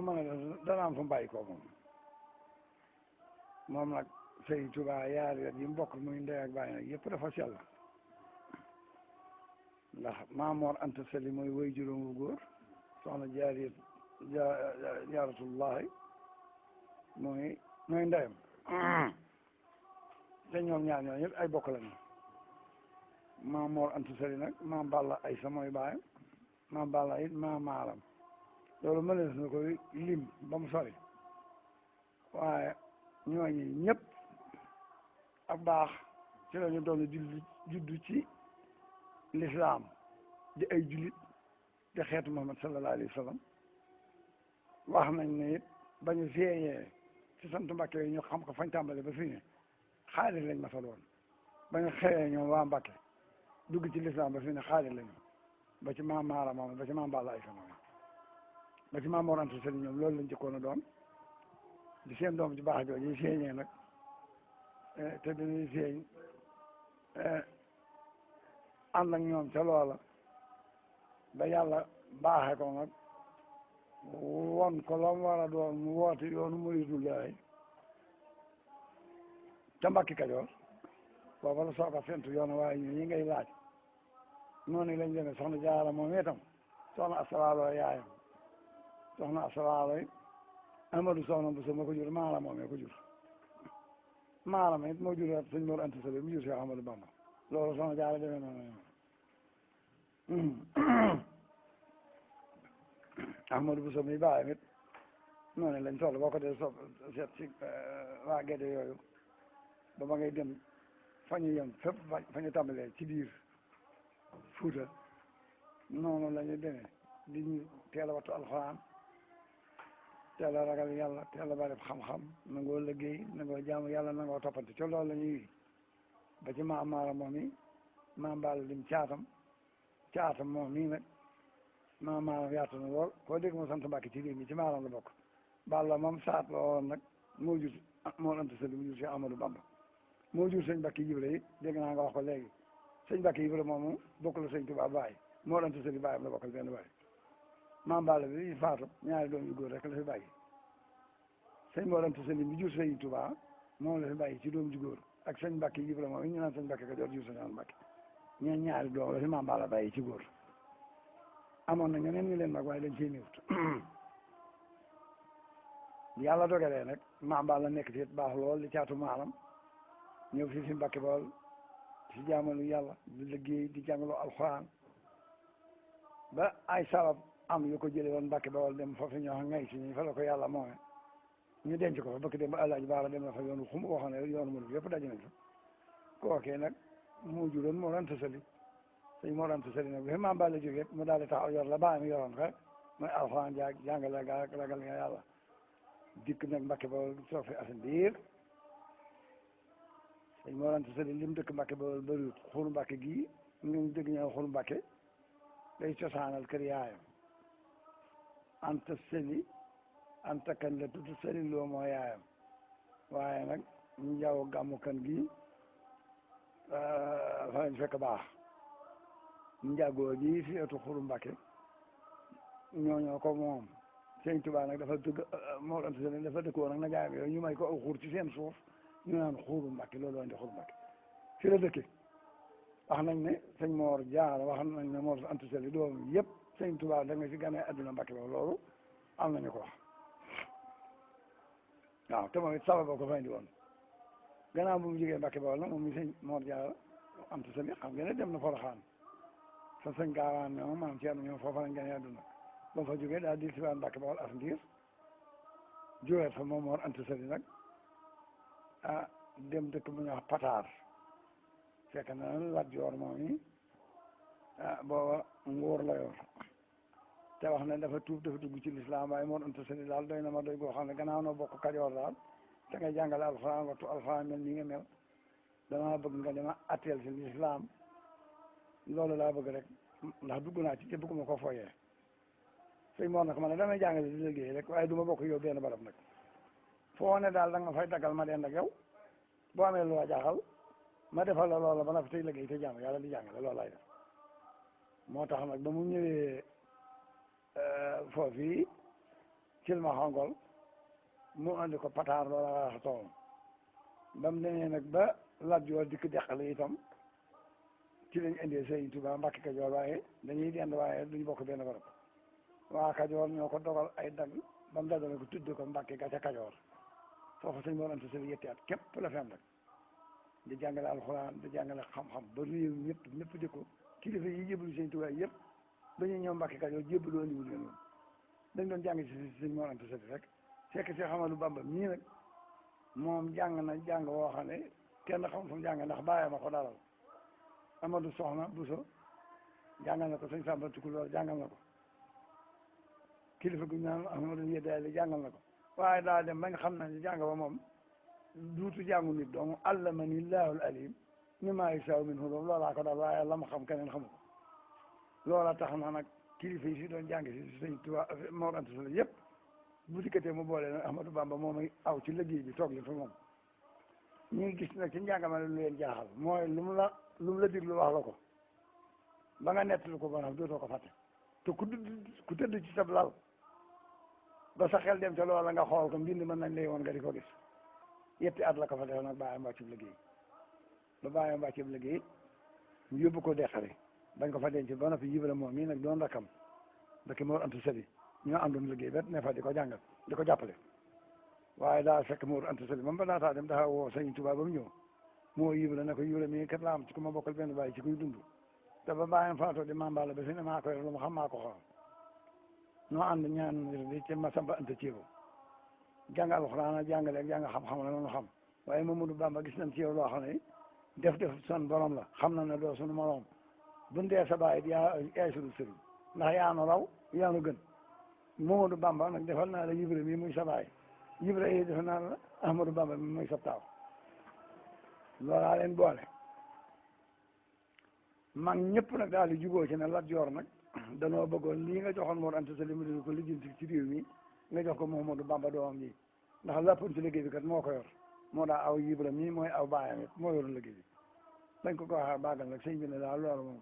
mën a dana am fa mbàyyi ko moom nag Sëriñ Tuubaa yaari yi mu bokk muy ndey ak bàyyi nag yëpp dafa sell ndax Maamoor Anta Sali mooy woy juróom wu góor soxna jaaratullahi mooy ndeyam te ñoom ñaar ñoo ñëpp ay bokk lañu Maamoor Anta Sali nag maam Balla Aysa mooy baayam maam Balla it maam Maaram loolu mënees na koy lim ba mu sori waaye ñooñu ñëpp ak baax ci la ñu doon juddu ci lislaam di ay jullit di xeetu Muhammad sallallahu alayhi wa sallam wax nañ ne it ba ñu feeñee ci sant Mbàkke yi ñu xam ko fañ tàmbale ba fii ne xaalis lañ masal woon ba ñu xëyee ñoom waa Mbàkke dugg ci lislaam ba fii ne xaalis lañu ba ci maam Maara moom ba ci maam Balla Aysa moom ba ci maam Mor Anta Sali ñoom loolu lañ jëkkoon a doon di seen doom ci baax jooju yi feeñee nag te dañuy feeñ ànd ak ñoom ca loola ba yàlla baaxee ko nag won ko la mu war a doon mu woote yoonu muridullahi ca Mbàkke Kajoor booba la soog a fentu yoonu waaye ñi ngay laaj noonu lañ demee soxna Jaara moom itam soxna asalaalo yaayam soxna asalaalo Amadou soxna bu so ma ko jur Maara moomee ko jur Maara it moo jur sëñ Mor Anta Sali mu jur Cheikh Ahmadou Bamba loolu soxna Jaara demee noonu Ahmadou bu so mi bàyyam it noonu lañ toll boo ko dee seet ci waa Gédé yooyu ba ma ngay dem fa ñu yem fépp fa ñu tàmbalee ci biir Fuuta noonu la ñu demee di ñu teel a wattu alxuraan teel a ragal yàlla teel a bari xam-xam nangoo liggéey nangoo jaamu yàlla nangoo toppante ci loolu la ñuy ba ci maam Maara moom mi maam Balla dim caatam moom mii nag maam Maara yaatu na lool koo dégg moo sant Mbàkke ci réew mi ci Maaram la bokk Balla moom saat la woon nag moo jur Mor Anta Sali mu jur si Amadou Bamba moo jur sëñ Mbàkke Ibra it dégg naa nga wax ko léegi sëñ Mbàkke Ibra moomu bokk la sëñ Tuubaa baay Mor Anta Sali baayam la bokkal benn baay maam Balla bi faatu ñaari doom yu góor rek la fi bàyyi sëñ Mor Anta Sali bi jur sëñ Tuubaa moom la fi bàyyi ci doom ju góor ak sëñ Mbàkke Ibra moom ñu naan sëñ Mbàkke Kajoor jur sëñ Mbàkke ñeen ñaari doom la fi maam Balla bàyyi ci góor amoon na ñeneen ñu leen mag waaye dañ cee néewut yàlla dogalee nag maam Balla nekk fi baax lool li caatu maaram ñëw fii fi Mbàkke Bawol si jaamalu yàlla di liggéey di jàngaloo alxuraan ba ay sabab am yu ko jële woon Mbàkke Bawol dem foofu ñoo xam ngay si ñu fa la ko yàlla moome ñu denc ko fa bëgg dem ba Alaaji Baara dem na fa yoonu xum woo xam ne yoonu mu yëpp daje nañ fa kookee nag moo juróon Mor Anta Sali sëñ Mor Anta Sali nag bi fi maam Balla jógee mu daal di taxaw yor la bàyyi mi yoroon rek mooy alxuraan jaag jàngale ga ragal nga yàlla dikk nag Mbàkke Bawol soog fi asan biir sëñ Mor Anta Sali lim dëkk Mbàkke Bawol bëriwut xuru Mbàkke gii ñu dégg ñëw xuru Mbàkke day cosaanal kër yaayam Anta Sali Anta kan la tudd Sali loo moo yaayam waaye nag ñu jaww gàmmu kan gii fa lañ fekk baax njàggoo ji fi etu xuru Mbàkke ñooñoo ko moom sëñ Tuubaa nag dafa dëgg Mor Anta Sali dafa dëkkoon nag na jaayam yooyu ñu may ko aw xur ci seen suuf ñu naan xuru Mbàkke loolu andi xuru Mbàkke fi la dëkke wax nañ ne sëñ Mor Jaara wax nañ ne Mor Anta Sali doom yëpp sëñ Tuubaa da nga si gane adduna Mbàkke ba loolu am nañu ko wax waaw te moom it sababa ko fa indi woon gannaaw bu mu jógee Mbàkke Bawol nag moom mi sëñ Mor Jaara Anta Sali xam ngeen ne dem na Poroxaan fa sëñ gaawaan ne moom maam Ceerno ñoom foofa lañ gane adduna ba fa jógee daal di si waan Mbàkke Bawol as ndiir jógeet fa moom Mor Anta Sali nag dem dëkk bu ñuy wax Pataar fekk na Lat Joor moom yi booba nguur la yor te wax ne dafa tuub dafa dugg ci lislaam waaye Mor Anta Sali daal doy na ma doy goo xam ne gannaaw na bokk Kajoor daal te ngay jàngale alxuraan wattu alxuraan mel nii nga mel dama bëgg nga dema atteel si lislaam loolu laa bëgg rek ndax dugg naa ci te bëgguma ko fooyee sëñ Mor nag ma ne damay jàngale di liggéey rek waaye du ma bokk yow benn barab nag foo ne daal da nga fay daggal ma dend ak yow boo amee lu la jaaxal ma defal la loola ba na fi tey liggéey te jàmm yàlla di jàngale loolu lay def moo tax nag ba mu ñëwee foofii cilma xongol mu andi ko pataar loola wax toom ba mu demee nag ba Lat Joor dikk deqale itam ci lañ indee Sëriñ Tuubaa Mbàkke Kajoor waaye dañuy dend waaye duñ bokk benn barab waa Kajoor ñoo ko dogal ay dagg ba mu dagale ko tudd ko Mbàkke ga ca Kajoor foofu sëñ Mor Anta Sali yetti at képp la fi am nag di jàngale alxuraan di jàngale xam-xam ba réew ñëpp di ko kilifa yi jébbalu Sëriñ Tuubaa yëpp dañuy ñëw Mbàkke Kajoor jébbalu andiwul leen woon dañ doon jàng ci sëñ Mor Anta Sali rek fekk si Ahmadu Bamba mii nag moom jàng na jàng woo xam ne kenn xam fu mu jàng ndax bàyyi ma ko dalal Amadou Soxna Bousso jàngal na ko sëñ Samba Tukulóor jàngal na ko kilifa gu ñu naan Ahmadou Yeddaali jàngal na ko waaye daa dem bañ xam nañ jàng ba moom duutu jàngu nit dong allamani llaahul alim mi maa yashaa min hulum loolaa ko daal waaye la ma xam keneen xamu ko loola tax na nag kilifa yi si doon jàng si sëñ Tuubaa Mor Anta Sali yëpp bu dikkatee mu boole nag Ahmadou Bamba moom ay aw ci liggéey bi toog li fa moom ñu ngi gis nag ci njàngama lu leen jaaxal mooy lu mu la diglu wax la ko ba nga nettali ko ba nag dootoo ko fàtte te ku tëdd ci sab lal ba sa xel dem ca loola nga xool ko mbind mën nañ lay woon nga di ko gis yetti at la ko fa def nag bàyyam wàccub liggéey ba bàyyam wàccub liggéey ñu yóbbu ko deqale bañ ko fa denc ba noppi yibala moom mii nag doon rakam da ki Mor Anta Sali ñoo àndoon liggéey bet ne fa di ko jàngal di ko jàppale waaye daa fekk Mor Anta Sali moom ba daataa dem dafa woo Sëriñ Tuubaa ba mu ñëw moo yibala ne ko yibala mii kat la am ci ku ma bokkal benn bàyyi ci kuy dund te ba bàyyam faatoo di mambala ba fi ne maa koy lu ma xam maa ko xool noo ànd ñaan di ci Masamba Anta Ceebo jàng alxuraan jàngale ak jàng xam-xam la noonu xam waaye Mamadou Bamba gis nañ ci yow loo xam ne def son borom la xam na ne doo sunu morom buñ dee sa bàyyi yaay sunu sëriñ ndax yaanu raw yaanu gën Mamadou Bamba nag defal naa la Ibra mi muy sa baay Ibra yi defal naa la Ahmadou Bamba mi muy sa taaw loolaa leen boole mag ñëpp nag daal di jubóo ci ne Lat Joor nag danoo bëggoon lii nga joxoon Mor Anta Sali mu di ko lijjanti ci réew mi nga jox ko Mamadou Bamba doomam ji ndax lappoon ci liggéey bi kat moo ko yor moo daa aw Ibra mi mooy aw baayam it moo yor liggéey bi dañ ko waxee bàggal nag sëñ bi ne daal loolu moom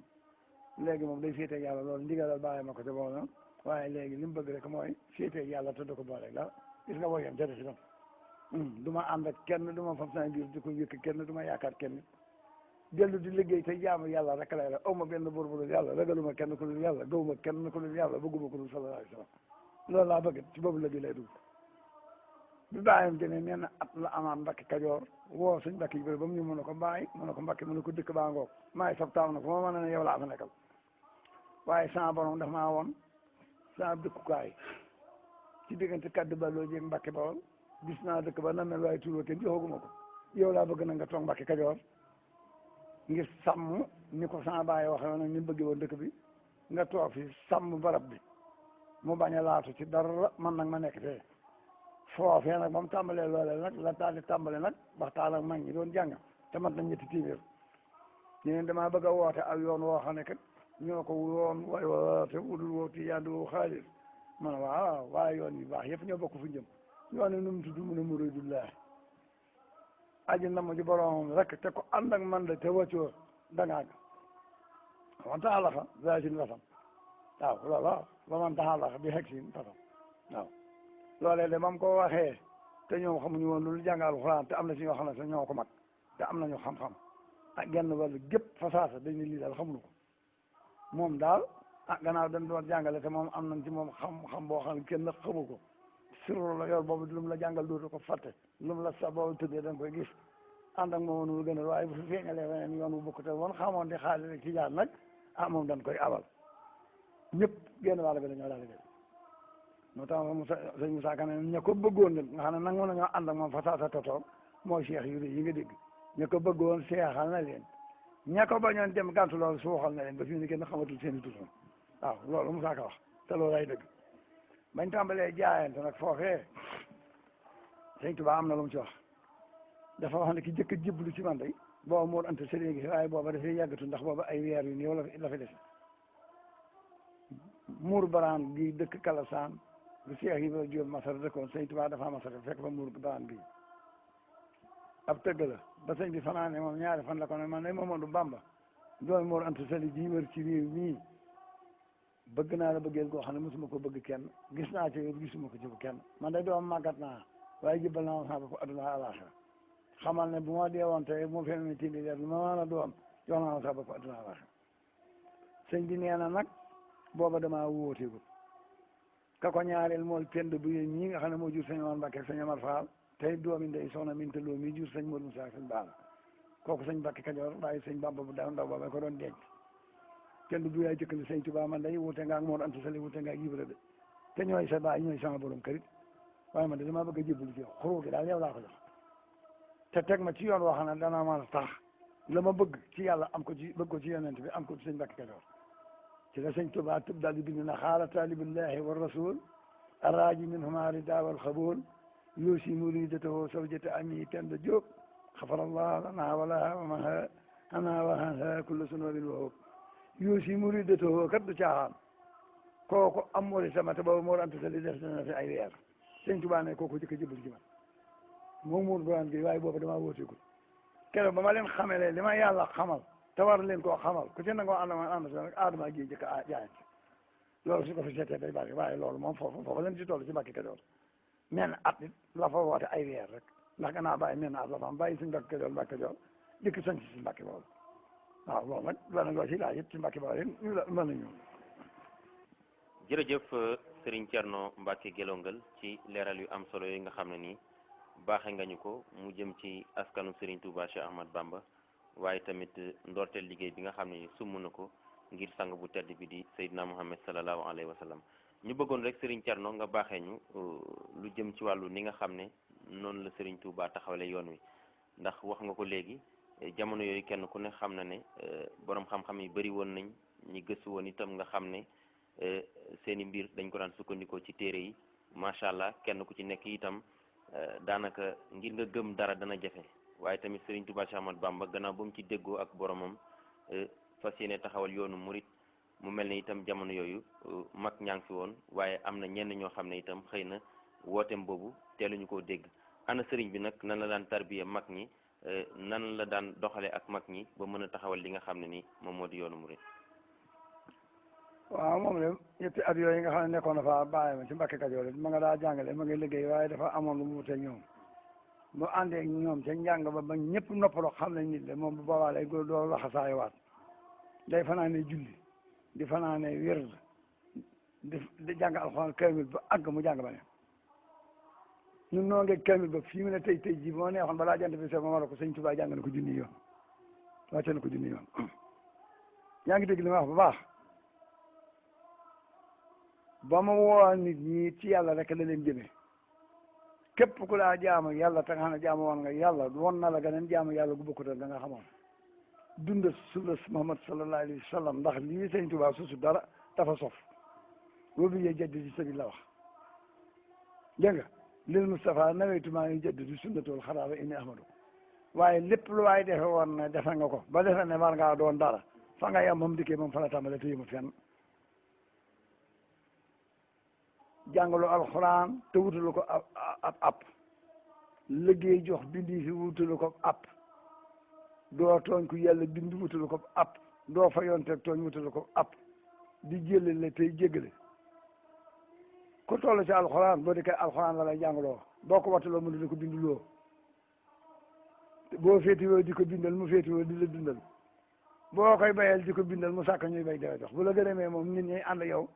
léegi moom day féetee yàlla loolu ndigalal bàyyi ma ko te boole waaye léegi li mu bëgg rek mooy féetee yàlla te du ko boole la gis nga woyam jërë si tam du ma ànd ak kenn du ma fam saa biir di ko yëkk kenn du ma yaakaar kenn dellu di liggéey te jaamu yàlla rek lay la aw ma benn buur bu dul yàlla ragaluma kenn ku dul yàlla gawuma kenn ku dul yàlla bëgguma ko dul sallallahu alayhi wa sallam loolu laa bëgg ci boobu liggéey lay dugg bi bàyyam demee nee na at la amaat Mbàkke Kajoor woo suñ Mbàkke yi ba mu ñu mën a ko bàyyi mën a ko Mbàkke mën a ko dëkk baa ngoog maay sab taaw na fu ma mën a ne yow laa fa nekkal waaye sama borom daf maa woon sama dëkkukaay ci diggante kaddu baloo jéeg Mbàkke Bawol gis naa dëkk ba na mel waaye tuuroo kenn joxaguma ko yow laa bëgg na nga toog Mbàkke Kajoor ngir sàmm ni ko sama baay waxee woon ni mu bëggee woon dëkk bi nga toog fi sàmm barab bi mu bañ a laatu ci dara man nag ma nekk fee foofee nag ba mu tàmbalee loolee nag la taal di tàmbale nag waxtaan ak mag ñi doon jàng te mat nañ ñetti téeméer ñu ne damaa bëgg a woote ak yoon woo xam ne kat ñoo ko woon way woote wudul woote yàndu woo xaalis man waaw waaye yoon yu baax yëpp ñoo bokk fu jëm yoon yi nu mu tudd mu ne muridullahi aji na mu ci boromam rek te ko ànd ak man de te wàccoo dangaa wan taxalaxa zasin wasam waaw loola ba man taxalaxa bi xeg sin fasam waaw loolee de ba mu ko waxee te ñoom xamuñu woon loolu jàng alxuraan te am na si ñoo xam ne sax ñoo ko mag te am nañu xam-xam ak genn wàllu gépp fasaasa dañ ne lii daal xamuñu ko moom daal gannaaw dañ doon jàngale te moom am nañ ci moom xam-xam boo xam ne kenn xamu ko sirru la yor boobu lu mu la jàngal dootu ko fàtte lu mu la sax boobu tëddee da nga koy gis ànd ak moom nu gën a waaye bu fi feeñalee weneen yoon bu bokk te woon xamoon di xaalis rek ci jaar nag moom dañ koy abal ñëpp genn wàll bi dañoo daal di def moo tax sëñ Moussa Ka ne ña ko bëggoon nag nga xam ne nangu nañoo ànd ak moom fa saasa totoog mooy cheikh yu rëy yi nga dégg ña ko bëggoon seexal na leen ña ko bañoon dem gàntu loolu suuxal na leen ba fi mu ne kenn xamatul seen i tur waaw loolu Moussa Ka wax te loolu ay dëgg bañ tàmbalee jaayante nag foofee sëñ Tuubaa am na lu mu ci wax dafa wax ne ki jëkk a jébbalu ci man day booba Mor Anta Sali gi waaye booba dafay yàggatu ndax booba ay weer yu néew la fi des muur baraan gi dëkk Kalasaan bu Cheikh Ibrahima Diop Masar dëkkoon sëñ Tuubaa dafa Masar fekk fa muur baraan bi ab tëgg la ba sëñ bi fanaane moom ñaari fan la ko ne man ne Mamadou Bamba doomi Mor Anta Sali ji wër ci réew mii bëgg naa la bëggeel koo xam ne mosuma ko bëgg kenn gis naa ci gisuma ko ci kenn man de doom màggat naa waaye jëbbal naa sama bopp adduna alaxira xamal ne bu ma dee woon tey mu fee tindi leer lu ma mën a doon jox naa sama bopp adduna alaxira sëñ bi nee na nag booba damaa wóoteegul ka ko ñaareel mool pend bu yéen ñii nga xam ne moo jur sëñ Omar Mbacke sëñ Omar Fall tey doomi ndey soxna Minta Lo mi jur sëñ Modou Moussa sëñ Baala kooku sëñ Mbacke Kajoor waaye sëñ Bamba bu daaw ndaw booba ko doon denc pend bu yaay jëkkali sëñ Tuubaa man day wute nga ak Mor Anta Sali wute nga ak Ibra de te ñooy sa baay ñooy sama borom kërit waaye man de damaa bëgg a jébbalu ci yow xuroo gi daal yow laa ko jox te teg ma ci yoon woo xam ne dana mën a tax la ma bëgg ci yàlla am ko ci bëgg ko ci yonent bi am ko ci sëñ Mbacke Kajoor ci la sëñ Tuubaa tëb daal di bind na xaala taalibullahi wa rasul araaji minhuma rida wal xabul yuusi muridatahu sawjata ami penda Jóob xafarallah lana wala wamaha ana waha kulla sunwabin wahoob yuusi muridatahu kat du caaxaan kooku am mori sama te boobu Mor Anta Sali def na fi ay weer sëñ Tuubaa ne kooku jëkk jëbbal ci man moom muur boran gi waaye boobu damaa wóoteegul keroog ba ma leen xamalee li ma yàlla xamal te war leen koo xamal ku ci nangoo ànd si nag aadama gi jëkk a jaayante loolu su ko fi seetee day bari waaye loolu moom foofu leen ci toll ci Mbàkke Kajoor men at it la fa woote ay weer rek ndax gannaaw bàyyi men at la fa am bàyyi si Mbàkke Kajoor dikk sañ si Mbàkke boobu waaw loolu nag lana loo ci laaj it ci Mbàkke boobu it ñu la mën nañu jërëjëf Serigne Thierno Mbacke Gelongal ci leeral yu am solo yi nga xam ne nii baaxe nga ñu ko mu jëm ci askanu Serigne Touba Cheikh Ahmad Bamba waaye tamit ndorteel liggéey bi nga xam ne sumb na ko ngir sang bu tedd bi di Seydina Muhammad sallallahu alayhi wa sallam ñu bëggoon rek Serigne Thierno nga baaxee ñu lu jëm ci wàllu ni nga xam ne noonu la Serigne Touba taxawale yoon wi ndax wax nga ko léegi jamono yooyu kenn ku ne xam na ne borom xam-xam yi bëri woon nañ ñi gëstu woon itam nga xam ne seeni mbir dañ ko daan sukkandikoo ci téere yi macha allah kenn ku ci nekk itam daanaka ngir nga gëm dara dana jafe waaye tamit Serigne Touba Cheikh Ahmad Bamba gannaaw ba mu ci déggoo ak boromam fas yéene taxawal yoonu murit mu mel ne itam jamono yooyu mag ñaa ngi fi woon waaye am na ñenn ñoo xam ne itam xëy na wooteem boobu teeluñu koo dégg ana Serigne bi nag nan la daan tarbiya mag ñi nan la daan doxale ak mag ñi ba mën a taxawal li nga xam ne ni moom moo di yoonu murit. waaw moom de ñetti at yooyu nga xam ne nekkoon na fa bàyyi ma ci Mbàkke Kajoor ma nga daa jàngale ma ngi liggéey waaye dafa amoon lu mu wute ñoom bu àndee ñoom ca njàng ba ñëpp noppaloo xam nañ nit la moom bu boobaa lay góor doo laxasaayu waat day fanaane julli di fanaane wérd di jàng alxuraan kamil ba àgg mu jàng ba ne ñun noo ngi kamil ba fii mu ne tey ji moo neexoon balaa jant bi so ma war a ko sëñ Tuubaa jàng na ko junni yoon wàcce na ko junni yoon yaa ngi dégg li ma wax bu baax ba ma woo nit ñi ci yàlla rek la leen jëmee képp ku laa jaamu yàlla te nga xam ne jaamu woon nga yàlla won na la geneen jaamu yàlla gu bokkut da nga xamoon dunda sunna Muhammad sallallahu alayhi wa sallam ndax lii sëñ Tuubaa susu dara dafa sof boobu yee jaddi di sabi la wax dégg nga lil Mustafa naweytu maa ngi jaddi di sunnatul xaraaba inni ahmadu waaye lépp lu waay defe woon ne defe nga ko ba defe ne war ngaa doon dara fa nga yam moom dikkee moom fa la tàmbale te yëmut fenn jàngalu alxuraan te wutalu ko ab liggéey jox bindi fi wutalu ko ab doo tooñ ku yàlla bind wutalu ko ab doo fa yoonte tooñ wutalu ko ab di jëlale tey jéggale ku toll ci alxuraan boo dikkee alxuraan la lay jàngaloo boo ko wattuloo mu di ko binduloo boo féetiwoo di ko bindal mu féetiwoo di la bindal boo koy bayal di ko bindal mu sàkk ñuy bay dara jox bu la gërëmee moom nit ñi ànd yow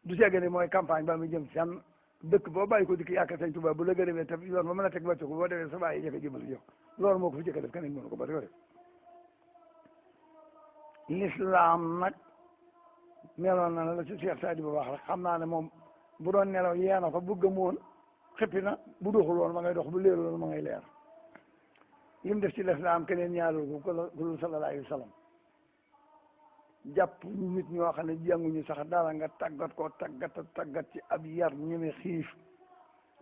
du seegane mooy campagne ba mu jëm fenn dëkk boo bàyyi ko dikk yàq sëñ Tuubaa bu la gërëmee te yoon ba mën a teg wàcc ko boo defee sa bàyyi jëkk jëbal yow loolu moo ko fi jëkk def keneen mënu ko ba def l'islam nag meloon na la ci Cheikh Sadi bu baax rek xam naa ne moom bu doon nelaw yee na ko bu gëmoon xippi na bu doxul woon ma ngay dox bu leerul woon ma ngay leer li mu def ci l'islam keneen ñaarul ko ku sallallahu alayhi wa sallam jàpp nit ñoo xam ne jànguñu sax dara nga tàggat ko tàggat ci ab yar ñeme xiif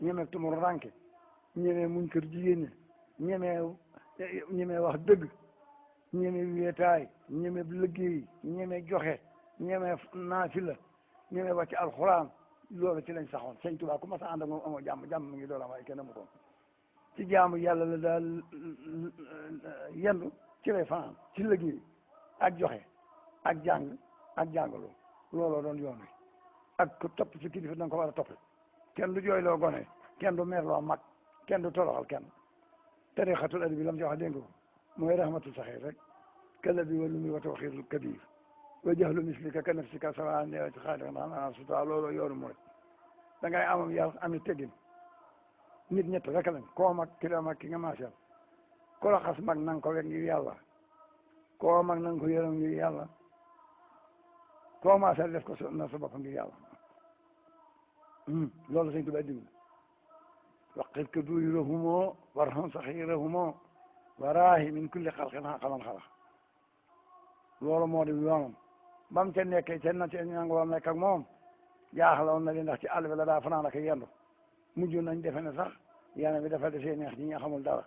ñeme tumur ranke ñeme muñ kër jigéen ñi ñeme wax dëgg ñeme wéetaay ñeme liggéey ñeme joxe ñeme naafila ñeme wàcc alxuraan loolu ci lañ saxoon sëñ Tuubaa ku ma sa ànd ak moom amoo jàmm mi ngi doon am waaye kenn amu ko ci jaamu yàlla la daal yendu ci lay fanaan ci liggéey ak joxe ak jàng ak jàngaloo looloo doon yoon wi ak ku topp ci kilifa da nga ko war a topp kenn du jooyloo gone kenn du merloo mag kenn du toroxal kenn tarixatul adabi lam ci wax dégg nga ko mooy rahmatul saxir rek kala bi wala mi wa tawxirul kabir wa jahlu mislika ka nafsika sawa ne ci xaalis maanaam sutura looloo yoonu mooy da ngay amam yar ami teggin nit ñett rek lañ koo mag ki la mag ki nga maasal ku la xas mag na nga ko weg ngir yàlla koo mag na nga ko yërëm ngir yàlla koo maasal def ko na sa bopp ngir yàlla loolu Sëñ Tuubaa digle waqil kabirahumoo warham saxirahumoo waraahi min kulli xalqin xaqaman xalax loolu moo di yoonam ba mu ca nekkee ca na ca ñangoor nekk ak moom jaaxaloon na li ndax ci àll bi la daa fanaan ak yendu mujj nañ defe ne sax yana bi dafa desee neex ñi nga xamul dara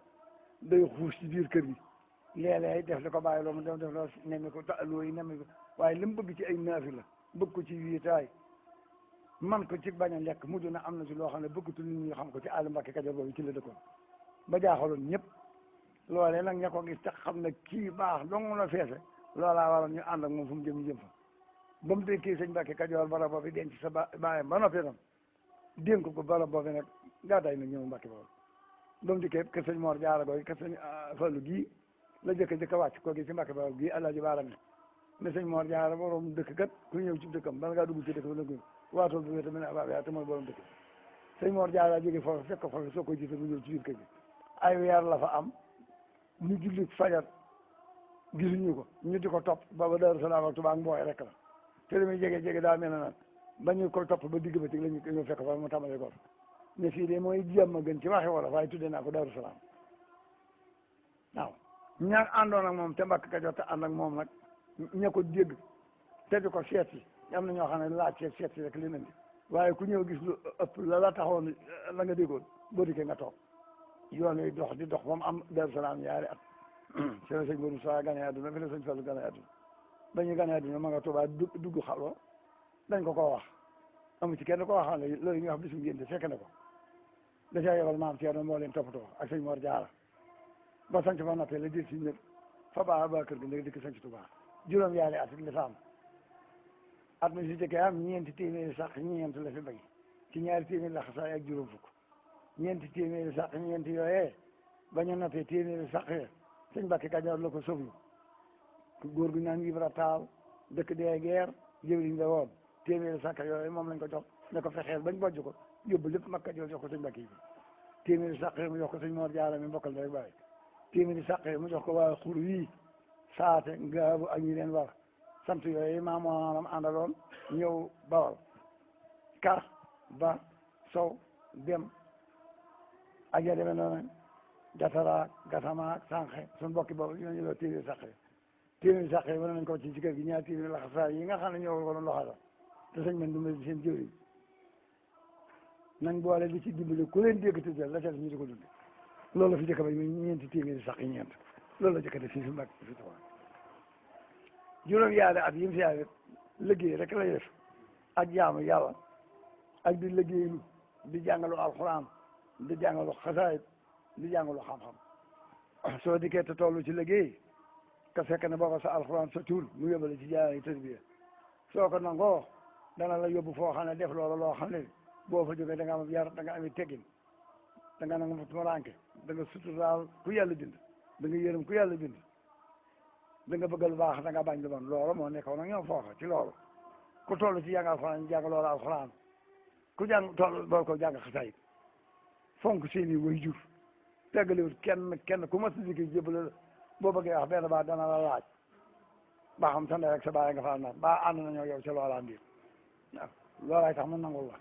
day xuus ci biir kër gi léeg-léeg def li ko bàyyi loo mu def loo nemmi ko taloo yi nemmi ko waaye li mu bëgg ci ay naafi la bëgg ko ci wiitaay man ko ci bañ a lekk mujj na am na ci loo xam ne bëggatul nit ñi xam ko ci àll Mbàkke Kajoor boobu ci la dëkkoon ba jaaxaloon ñëpp loolee nag ña ko gis tax xam ne kii baax dong la feese loolaa waroon ñu ànd ak moom fu mu jëm fa ba mu dénkee sëñ Mbàkke Kajoor barab boobu denc sa bàyyam ba noppi tam dénk ko barab boobu nag gàddaay nag ñëw Mbàkke boobu ba mu dikkee ke sëñ Mor Jaara gooy ke sëñ Fallu gii la jëkk wàcc ko gi ci Mbàkke boobu gii Alaaji Baara ne sëñ Mor Jaara borom dëkk kat ku ñëw ci dëkkam bala ngaa dugg ci dëkk ba waatool bu wéta mu ne abab te mooy borom dëkk sëñ Mor Jaara jóge foofu fekk ko foofu soo koy gisee mu ñëw ci biir kër gi ay weer la fa am ñu julli fajar gisuñu ko ñu di ko topp baba Daaru Salaam ak Tuubaa ak Mbooy rek la te li muy jege daa mel ne nag ba ñu ko topp ba digg ba tig lañu ñu fekk fa mu tàmbalee ko ne fii de mooy jàmm gën ci waxe wala waaye tuddee naa ko Daaru Salaam waaw ñaar àndoon ak moom te Mbàkke Kajoor te ànd ak moom nag ña ko dégg te di ko seet si am na ñoo xam ne laaj seet si rek li leen di waaye ku ñëw gis lu ëpp la taxawoon la nga déggoon boo dikkee nga toog yoon wi dox di dox ba mu am Daaru Salaam ñaari at ci la sëñ Modou Sa gane àdduna fi la sëñ Fallu gane àdduna ba ñu gane àdduna ma nga Tuubaa dugg xalwa dañ ko wax amu ci kenn koo xam ne loolu ñuy wax bisu ngénte fekk na ko da caa yebal maam Thierno moo leen toppatoo ak sëñ Mor Jaara ba sanc fa noppee la dir si ñëpp fa baa kër gi ndég dikk sanc Tuubaa juróom-yaari at li fa am at mi si jëkkee am ñeenti téeméeri sax ñeent la fi bay ci ñaari téeméeri la xasaay ak juróom fukk ñeenti téeméeri sax ñeenti yooyee ba ñu noppee téeméeri sax sëñ Mbàkke Kajoor la ko soflu góor gu naan Ibra Taal dëkk dee geer jëwriñ la woon téeméeri sax yooyu moom lañ ko jox ne ko fexeel bañ bojj ko yóbbu lépp Mbàkke Kajoor jox ko sëñ Mbàkke yi téeméeri sax mu jox ko sëñ Mor Jaara mi mbokkal rek bàyyi téeméeri sax mu jox ko waa xur wii saate ngaabu ak ñi leen war sant yooyu maamoonam àndaloon ñëw Bawal Kar Ba Sow Dem ak ya demee noonu Gatara Gatama Sànqe suñu bokki boobu ñooñu la téeméeri sax yi mën nañ ko ci kër gi ñaari téeméeri laxasaay yi nga xam ne ñoo ko doon loxala te sëñ man dumbe seen jëwriñ nañ boole di ci dimbali ku leen dégg tuddal la ca ñu di ko dund loolu la fi jëkk ba ñeenti téeméeri sax yi ñeent loolu la jëkk def fii fi Mbàkke fi Tuubaa juróom-yaari at yi mu fi yaay liggéey rek lay def ak jaamu yàlla ak di liggéeylu di jàngalu alxuraan di jàngalu xasaayid di jàngalu xam-xam soo dikkee te tollu ci liggéey ka fekk ne booba sa alxuraan sa tuur mu yóbbale ci jaay tërbiya soo ko nangoo dana la yóbbu foo xam ne def loola loo xam ne boo fa jógee da nga am yar da nga am teggin da nga nangu tumaranke da nga suturaal ku yàlla bind da nga yërëm ku yàlla bind da nga bëgg lu baax da nga bañ lu bon loolu moo nekkoon nag ñoom foofa ci loolu ku toll ci jàng alxuraan jàng loolu alxuraan ku jàng toll bool ko jàng xasaayid fonk seeni way jur teggaliwut kenn ku ma si liggéey jébale la boo bëggee wax benn baa dana la laaj baa xam sa ndey ak sa baay nga fa naan baa ànd nañoo yow ca loola mbir waaw loolaay tax mu nangul la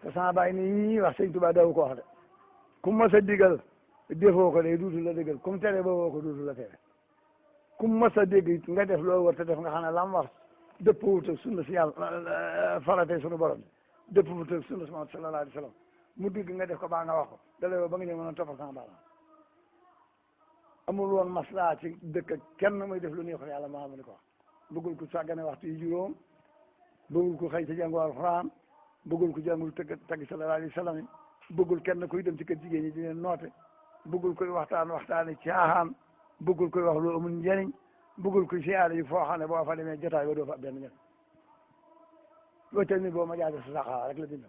te sama baay nii wax sëñ Tuubaa daw ko wax de ku ma sa digal defoo ko de duutu la digal kum tere booboo ko duutu la tere ku ma sa dégg nga def loo war te def nga xam ne lam wax dëppwut ak sunna si yàlla faratee sunu borom dëppwut ak sunna si Muhammad sallallahu alayhi wa sallam mu digg nga def ko baa nga wax ko dala yow ba nga ñëw mën a toppal sama baaraam amul woon maslaa ci dëkk kenn muy def lu neexul yàlla maa mu ni ko wax bëggul ko sàggane waxtu yi juróom bëggul ko xëy sa jàngu alxuraan bëggul ko jàngul tagg sallallahu alayhi wa sallam bëggul kenn kuy dem ci kër jigéen ñi di leen noote bëggul koy waxtaani caaxaan bëggul koy wax lu amul njëriñ bëggul koy siyaare yi foo xam ne boo fa demee jotaay ba doo fa benn njëriñ wéetal ni boo ma jaade sa saxaa rek la bind